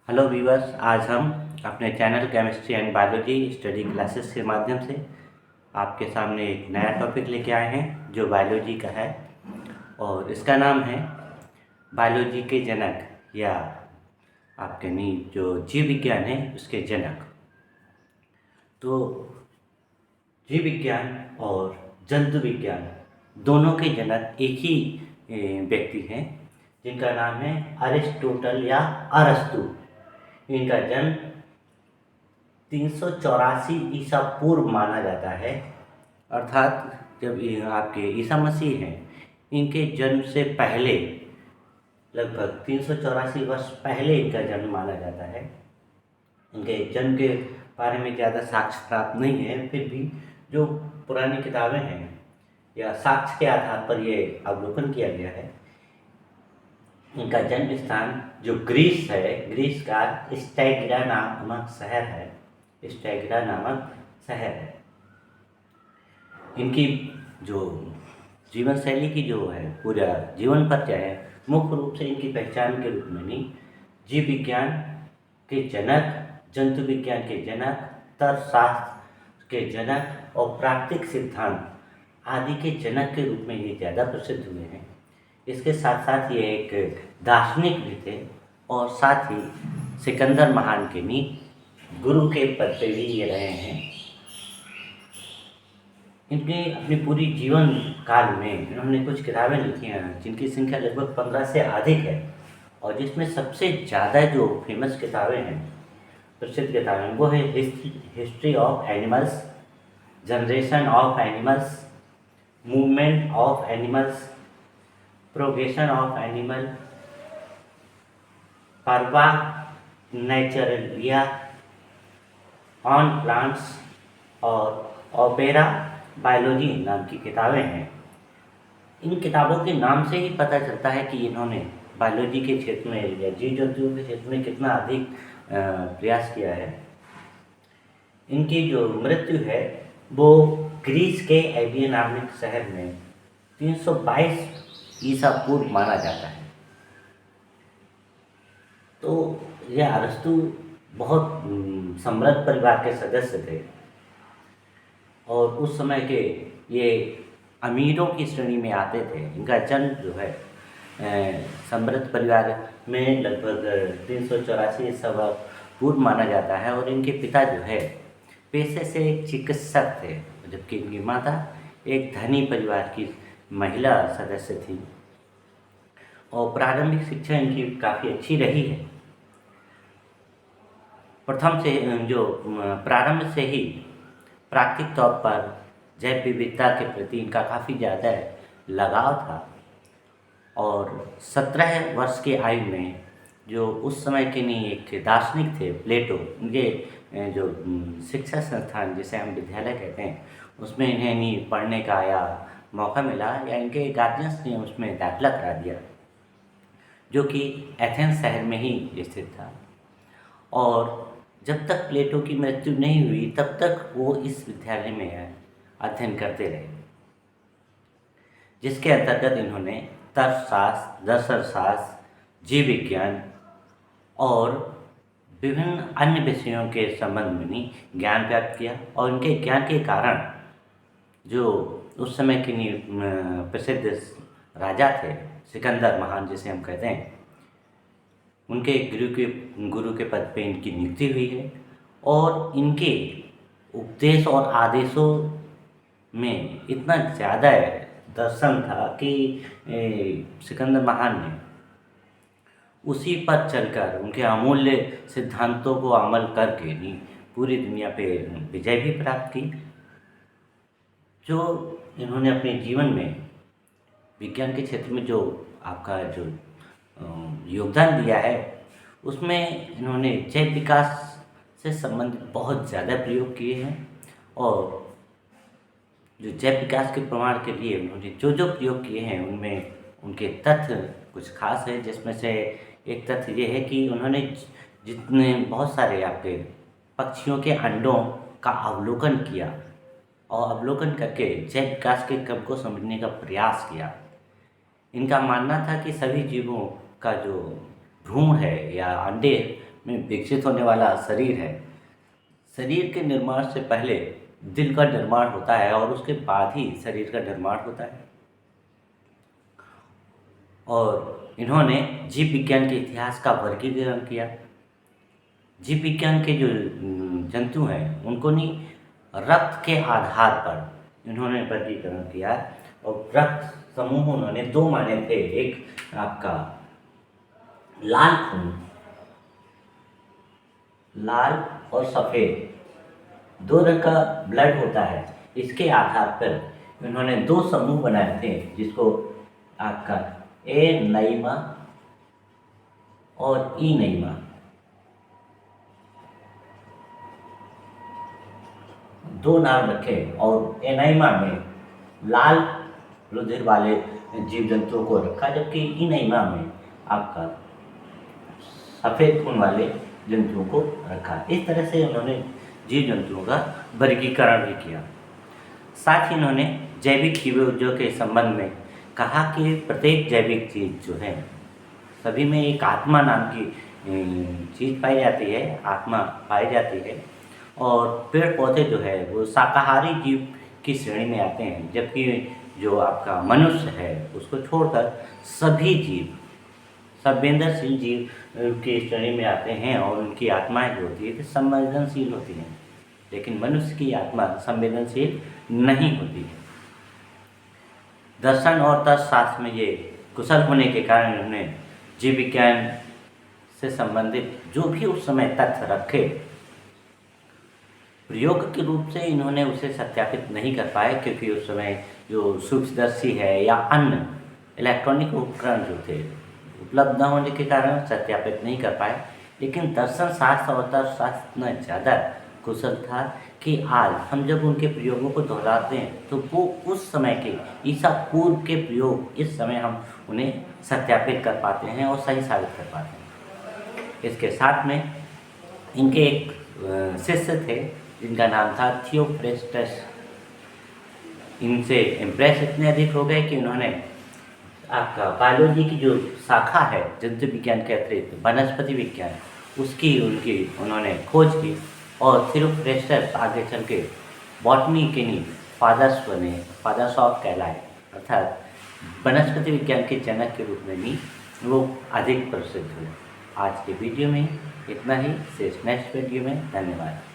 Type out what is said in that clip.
Hello viewers, आज हम अपने channel chemistry and biology study classes के माध्यम से आपके सामने एक नया टॉपिक लेके आए हैं जो बायोलॉजी का है। और इसका नाम है बायोलॉजी के जनक, या आपके नहीं जो जीव विज्ञान है उसके जनक। तो जीव विज्ञान और जंतु विज्ञान दोनों के जनक एक ही व्यक्ति हैं, जिनका नाम है अरिस्टोटल या अरस्तु। इनका जन्म 384 ईसा पूर्व माना जाता है, अर्थात जब आपके ईसा मसीह हैं इनके जन्म से पहले लगभग 384 वर्ष पहले इनका जन्म माना जाता है। इनके जन्म के बारे में ज़्यादा साक्ष्य प्राप्त नहीं है, फिर भी जो पुरानी किताबें हैं या साक्ष्य के आधार पर ये अवलोकन किया गया है। इनका जन्म स्थान जो ग्रीस है, ग्रीस का स्टैगिरा नामक शहर है, स्टैगिरा नामक शहर है। इनकी जो जीवन शैली की जो है पूरा जीवन परिचय है, मुख्य रूप से इनकी पहचान के रूप में नहीं, जीव विज्ञान के जनक, जंतु विज्ञान के जनक, तर्कशास्त्र के जनक और प्राकृतिक सिद्धांत आदि के जनक के रूप में ये ज़्यादा प्रसिद्ध हुए हैं। इसके साथ साथ ये एक दार्शनिक भी थे और साथ ही सिकंदर महान के भी गुरु के पद पे भी ये रहे हैं। इनके अपनी पूरी जीवन काल में इन्होंने कुछ किताबें लिखी हैं जिनकी संख्या लगभग 15 से अधिक है, और जिसमें सबसे ज़्यादा जो फेमस किताबें हैं, प्रसिद्ध किताबें, वो है history of animals, generation of animals, movement of animals, progression of animal, पर्वा नेचुरलिया, ऑन प्लांट्स और ओपेरा बायोलॉजी नाम की किताबें हैं। इन किताबों के नाम से ही पता चलता है कि इन्होंने बायोलॉजी के क्षेत्र में या जीव जंतुओं के क्षेत्र में कितना अधिक प्रयास किया है। इनकी जो मृत्यु है वो ग्रीस के एवियन नामक शहर में 322 ईसा पूर्व माना जाता है। तो यह अरस्तु बहुत समृद्ध परिवार के सदस्य थे और उस समय के ये अमीरों की श्रेणी में आते थे। इनका जन्म जो है समृद्ध परिवार में लगभग 384 ईसा पूर्व माना जाता है, और इनके पिता जो है पेशे से एक चिकित्सक थे, जबकि इनकी माता एक धनी परिवार की महिला सदस्य थी। और प्रारंभिक शिक्षा इनकी काफ़ी अच्छी रही है। प्रथम से जो प्रारंभ से ही प्राकृतिक तौर पर जैव विविधता के प्रति इनका काफ़ी ज़्यादा लगाव था, और 17 वर्ष की आयु में जो उस समय के नहीं एक दार्शनिक थे प्लेटो, उनके जो शिक्षा संस्थान जिसे हम विद्यालय कहते हैं उसमें इन्हें नहीं पढ़ने का या मौका मिला, या इनके गार्जियंस ने उसमें दाखिला करा दिया, जो कि एथेंस शहर में ही स्थित था। और जब तक प्लेटो की मृत्यु नहीं हुई तब तक वो इस विद्यालय में अध्ययन करते रहे, जिसके अंतर्गत इन्होंने तर्कशास्त्र, दर्शनशास्त्र, जीव विज्ञान और विभिन्न अन्य विषयों के संबंध में ज्ञान प्राप्त किया। और उनके ज्ञान के कारण जो उस समय के प्रसिद्ध राजा थे सिकंदर महान जिसे हम कहते हैं, उनके गुरु के पद पे इनकी नियुक्ति हुई है। और इनके उपदेश और आदेशों में इतना ज़्यादा दर्शन था कि सिकंदर महान ने उसी पर चलकर उनके अमूल्य सिद्धांतों को अमल करके पूरी दुनिया पे विजय भी प्राप्त की। जो इन्होंने अपने जीवन में विज्ञान के क्षेत्र में जो आपका जो योगदान दिया है, उसमें इन्होंने जैव विकास से संबंधित बहुत ज़्यादा प्रयोग किए हैं। और जो जैव विकास के प्रमाण के लिए उन्होंने जो जो प्रयोग किए हैं उनमें उनके तथ्य कुछ खास है, जिसमें से एक तथ्य ये है कि उन्होंने जितने बहुत सारे आपके पक्षियों के अंडों का अवलोकन किया और अवलोकन करके जैव विकास के क्रम को समझने का प्रयास किया। इनका मानना था कि सभी जीवों का जो भ्रूण है या अंडे में विकसित होने वाला शरीर है, शरीर के निर्माण से पहले दिल का निर्माण होता है और उसके बाद ही शरीर का निर्माण होता है। और इन्होंने जीव विज्ञान के इतिहास का वर्गीकरण किया। जीव विज्ञान के जो जंतु हैं उनको नहीं रक्त के आधार पर इन्होंने वर्गीकरण किया और रक्त समूह उन्होंने दो माने थे। एक आपका लाल खून, लाल और सफ़ेद दो रंग का ब्लड होता है। इसके आधार पर इन्होंने दो समूह बनाए थे जिसको आपका ए नईमा और ई नईमा, दो नाम रखे। और एनाइमा में लाल रुधिर वाले जीव जंतुओं को रखा, जबकि इनइमा में आपका सफ़ेद खून वाले जंतुओं को रखा। इस तरह से उन्होंने जीव जंतुओं का वर्गीकरण भी किया। साथ ही इन्होंने जैविक चीज़ों के संबंध में कहा कि प्रत्येक जैविक चीज़ जो है सभी में एक आत्मा नाम की चीज़ पाई जाती है, आत्मा पाई जाती है। और पेड़ पौधे जो है वो शाकाहारी जीव की श्रेणी में आते हैं, जबकि जो आपका मनुष्य है उसको छोड़कर सभी जीव संवेदनशील जीव की श्रेणी में आते हैं और उनकी आत्माएं जो होती है संवेदनशील होती हैं, लेकिन मनुष्य की आत्मा संवेदनशील नहीं होती है। दर्शन और तत्वशास्त्र में ये कुशल होने के कारण उन्होंने जीव विज्ञान से संबंधित जो भी उस समय तथ्य रखे, प्रयोग के रूप से इन्होंने उसे सत्यापित नहीं कर पाए, क्योंकि उस समय जो सूक्ष्मदर्शी है या अन्य इलेक्ट्रॉनिक उपकरण जो थे उपलब्ध न होने के कारण सत्यापित नहीं कर पाए। लेकिन दर्शन शास्त्र और तत्वशास्त्र इतना ज़्यादा कुशल था कि आज हम जब उनके प्रयोगों को दोहराते हैं तो वो उस समय के ईसा पूर्व के प्रयोग इस समय हम उन्हें सत्यापित कर पाते हैं और सही साबित कर पाते हैं। इसके साथ में इनके एक शिष्य थे जिनका नाम था थियोफ्रेस्टस। इनसे इम्प्रेस इतने अधिक हो गए कि उन्होंने आपका बायोलॉजी की जो शाखा है जंतु विज्ञान के अतिरिक्त वनस्पति विज्ञान उसकी उन्होंने खोज की और थियोफ्रेस्टस आगे चल के बॉटनी के नहीं फादर्स बने, फादर्स ऑफ कहलाए, अर्थात वनस्पति विज्ञान के जनक के रूप में भी वो अधिक प्रसिद्ध हुए। आज के वीडियो में इतना ही। से नेक्स्ट वीडियो में धन्यवाद।